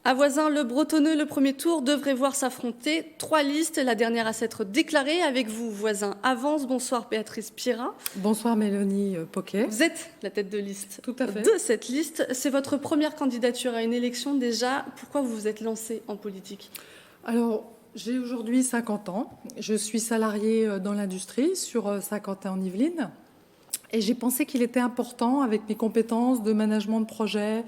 À Voisins, le Bretonneux, le premier tour devrait voir s'affronter 3 listes, la dernière à s'être déclarée. Avec vous, Voisins Avance. Bonsoir Béatrice Pira. Bonsoir Mélanie Poquet. Vous êtes la tête de liste Tout à fait. de cette liste. C'est votre première candidature à une élection déjà. Pourquoi vous vous êtes lancée en politique? Alors, j'ai aujourd'hui 50 ans. Je suis salariée dans l'industrie sur Saint-Quentin-en-Yvelines. Et j'ai pensé qu'il était important, avec mes compétences de management de projet,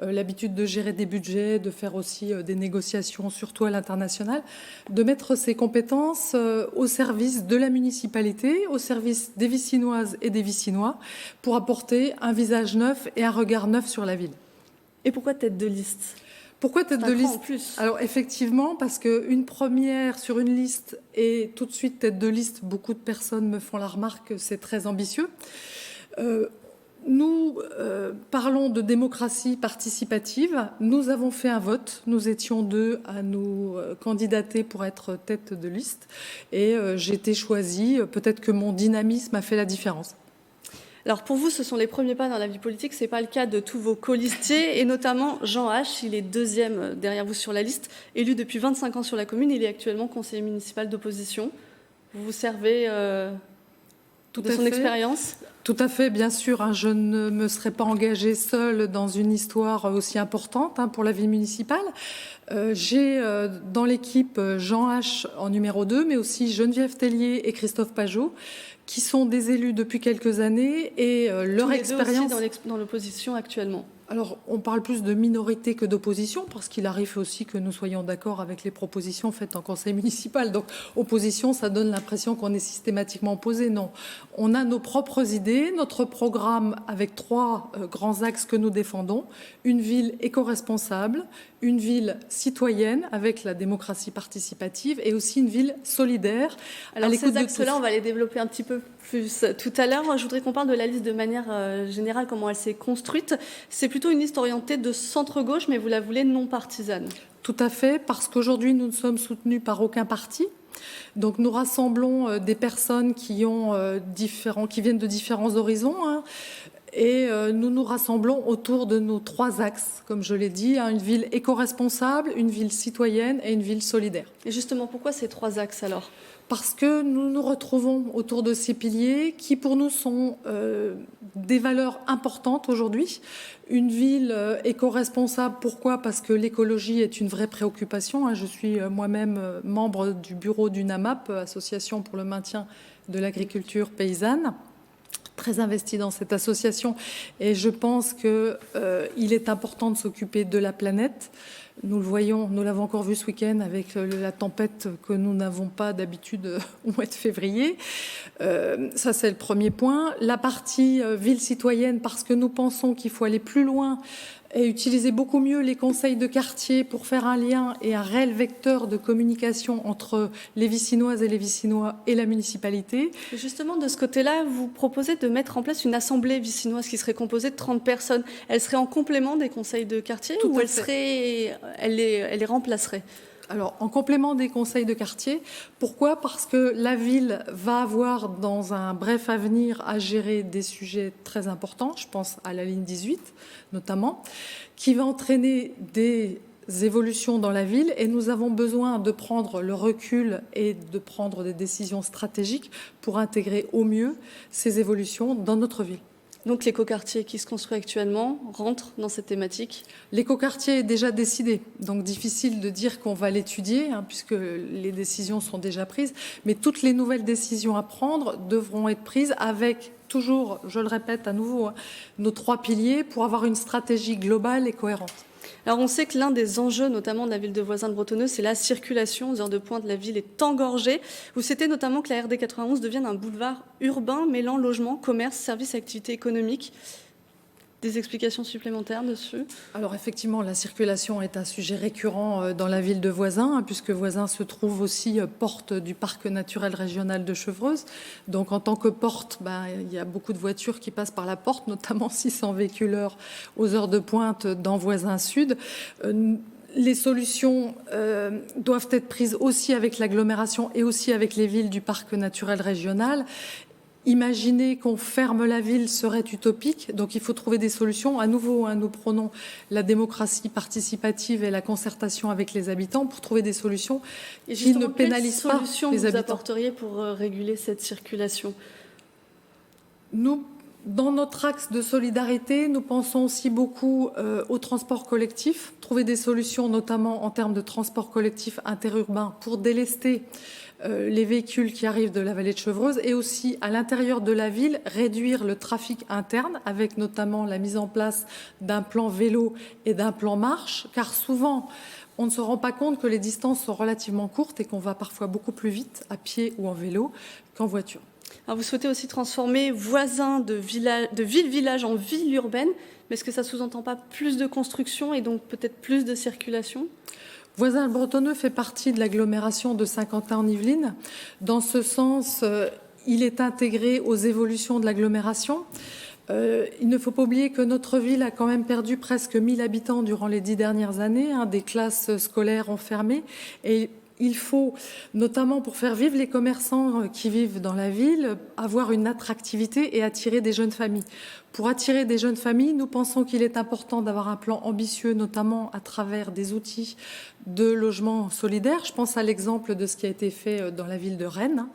l'habitude de gérer des budgets, de faire aussi des négociations, surtout à l'international, de mettre ces compétences au service de la municipalité, au service des Vicinoises et des Vicinois, pour apporter un visage neuf et un regard neuf sur la ville. Et pourquoi tête de liste? Pourquoi tête de liste? En plus. Alors effectivement, parce qu'une première sur une liste et tout de suite tête de liste, beaucoup de personnes me font la remarque que c'est très ambitieux. Nous parlons de démocratie participative. Nous avons fait un vote. Nous étions 2 à nous candidater pour être tête de liste. Et j'ai été choisie. Peut-être que mon dynamisme a fait la différence. Alors pour vous, ce sont les premiers pas dans la vie politique. Ce n'est pas le cas de tous vos colistiers, et notamment Jean H. Il est 2e derrière vous sur la liste. Élu depuis 25 ans sur la commune, il est actuellement conseiller municipal d'opposition. Vous vous servez de son expérience? Tout à fait, bien sûr. Hein, je ne me serais pas engagée seule dans une histoire aussi importante pour la vie municipale. J'ai dans l'équipe Jean H. en numéro 2, mais aussi Geneviève Tellier et Christophe Pajot, qui sont des élus depuis quelques années et leur expérience... Tous les deux aussi dans l'opposition actuellement. Alors, on parle plus de minorité que d'opposition, parce qu'il arrive aussi que nous soyons d'accord avec les propositions faites en conseil municipal. Donc, opposition, ça donne l'impression qu'on est systématiquement opposé. Non, on a nos propres idées, notre programme avec 3 grands axes que nous défendons. Une ville éco-responsable, une ville citoyenne avec la démocratie participative et aussi une ville solidaire. Alors, ces axes-là, on va les développer un petit peu plus tout à l'heure. Je voudrais qu'on parle de la liste de manière générale, comment elle s'est construite. C'est plutôt une liste orientée de centre-gauche, mais vous la voulez non partisane. Tout à fait, parce qu'aujourd'hui, nous ne sommes soutenus par aucun parti. Donc nous rassemblons des personnes qui viennent de différents horizons. Et nous nous rassemblons autour de nos 3 axes, comme je l'ai dit, une ville éco-responsable, une ville citoyenne et une ville solidaire. Et justement, pourquoi ces 3 axes alors? Parce que nous nous retrouvons autour de ces piliers qui, pour nous, sont des valeurs importantes aujourd'hui. Une ville éco-responsable, pourquoi? Parce que l'écologie est une vraie préoccupation. Je suis moi-même membre du bureau du NAMAP, Association pour le maintien de l'agriculture paysanne, très investie dans cette association. Et je pense qu'il est important de s'occuper de la planète. Nous le voyons, nous l'avons encore vu ce week-end avec la tempête que nous n'avons pas d'habitude au mois de février. Ça, c'est le premier point. La partie ville citoyenne, parce que nous pensons qu'il faut aller plus loin et utiliser beaucoup mieux les conseils de quartier pour faire un lien et un réel vecteur de communication entre les Vicinoises et les Vicinois et la municipalité. Et justement, de ce côté-là, vous proposez de mettre en place une assemblée vicinoise qui serait composée de 30 personnes. Elle serait en complément des conseils de quartier ou elle les remplacerait? Alors, en complément des conseils de quartier. Pourquoi? Parce que la ville va avoir, dans un bref avenir, à gérer des sujets très importants. Je pense à la ligne 18, notamment, qui va entraîner des évolutions dans la ville. Et nous avons besoin de prendre le recul et de prendre des décisions stratégiques pour intégrer au mieux ces évolutions dans notre ville. Donc l'écoquartier qui se construit actuellement rentre dans cette thématique? L'écoquartier est déjà décidé, donc difficile de dire qu'on va l'étudier, puisque les décisions sont déjà prises. Mais toutes les nouvelles décisions à prendre devront être prises avec, toujours, je le répète à nouveau, nos 3 piliers pour avoir une stratégie globale et cohérente. Alors on sait que l'un des enjeux, notamment de la ville de Voisins de Bretonneux, c'est la circulation. Aux heures de pointe, la ville est engorgée. Vous souhaitez notamment que la RD 91 devienne un boulevard urbain mêlant logement, commerce, services et activités économiques. Des explications supplémentaires dessus? Alors effectivement, la circulation est un sujet récurrent dans la ville de Voisins, puisque Voisins se trouve aussi porte du parc naturel régional de Chevreuse. Donc en tant que porte, il y a beaucoup de voitures qui passent par la porte, notamment 600 véhiculeurs aux heures de pointe dans Voisins Sud. Les solutions doivent être prises aussi avec l'agglomération et aussi avec les villes du parc naturel régional. Imaginer qu'on ferme la ville serait utopique, donc il faut trouver des solutions. À nouveau, nous prenons la démocratie participative et la concertation avec les habitants pour trouver des solutions qui ne pénalisent pas les habitants. Quelles solutions vous apporteriez pour réguler cette circulation ? Nous, dans notre axe de solidarité, nous pensons aussi beaucoup au transport collectif, trouver des solutions notamment en termes de transport collectif interurbain pour délester les véhicules qui arrivent de la vallée de Chevreuse et aussi à l'intérieur de la ville, réduire le trafic interne avec notamment la mise en place d'un plan vélo et d'un plan marche, car souvent on ne se rend pas compte que les distances sont relativement courtes et qu'on va parfois beaucoup plus vite à pied ou en vélo qu'en voiture. Alors vous souhaitez aussi transformer Voisins de ville-village en ville urbaine, mais est-ce que ça ne sous-entend pas plus de construction et donc peut-être plus de circulation ? Voisins-le-Bretonneux fait partie de l'agglomération de Saint-Quentin-en-Yvelines. Dans ce sens, il est intégré aux évolutions de l'agglomération. Il ne faut pas oublier que notre ville a quand même perdu presque 1000 habitants durant les 10 dernières années. Des classes scolaires ont fermé et il faut, notamment pour faire vivre les commerçants qui vivent dans la ville, avoir une attractivité et attirer des jeunes familles. Pour attirer des jeunes familles, nous pensons qu'il est important d'avoir un plan ambitieux, notamment à travers des outils de logement solidaire. Je pense à l'exemple de ce qui a été fait dans la ville de Rennes,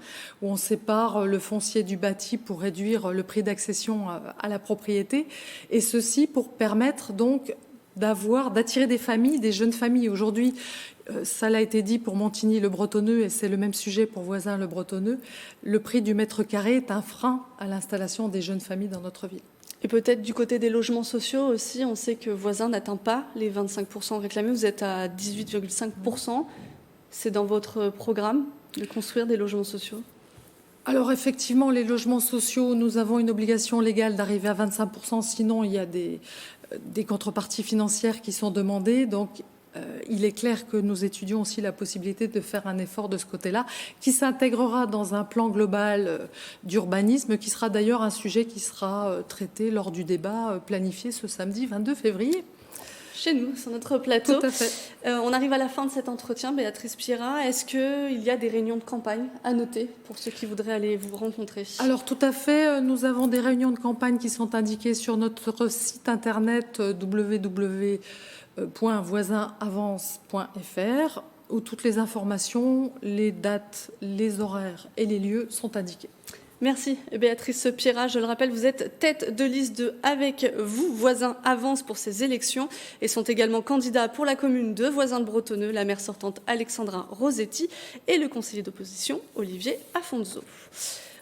où on sépare le foncier du bâti pour réduire le prix d'accession à la propriété, et ceci pour permettre donc d'attirer des familles, des jeunes familles. Aujourd'hui, ça l'a été dit pour Montigny-le-Bretonneux et c'est le même sujet pour Voisins-le-Bretonneux. Le prix du mètre carré est un frein à l'installation des jeunes familles dans notre ville. Et peut-être du côté des logements sociaux aussi, on sait que Voisins n'atteint pas les 25% réclamés, vous êtes à 18,5%. C'est dans votre programme de construire des logements sociaux ? Alors effectivement, les logements sociaux, nous avons une obligation légale d'arriver à 25%, sinon il y a des contreparties financières qui sont demandées. Donc il est clair que nous étudions aussi la possibilité de faire un effort de ce côté-là, qui s'intégrera dans un plan global d'urbanisme, qui sera d'ailleurs un sujet qui sera traité lors du débat planifié ce samedi 22 février. Chez nous, sur notre plateau. Tout à fait. On arrive à la fin de cet entretien, Béatrice Pierrat. Est-ce qu'il y a des réunions de campagne à noter pour ceux qui voudraient aller vous rencontrer ? Alors tout à fait, nous avons des réunions de campagne qui sont indiquées sur notre site internet www.voisinsavance.fr où toutes les informations, les dates, les horaires et les lieux sont indiqués. Merci Béatrice Pierrat. Je le rappelle, vous êtes tête de liste de Avec vous, Voisins Avance pour ces élections et sont également candidats pour la commune de Voisins-le-Bretonneux, la maire sortante Alexandra Rosetti et le conseiller d'opposition Olivier Afonso.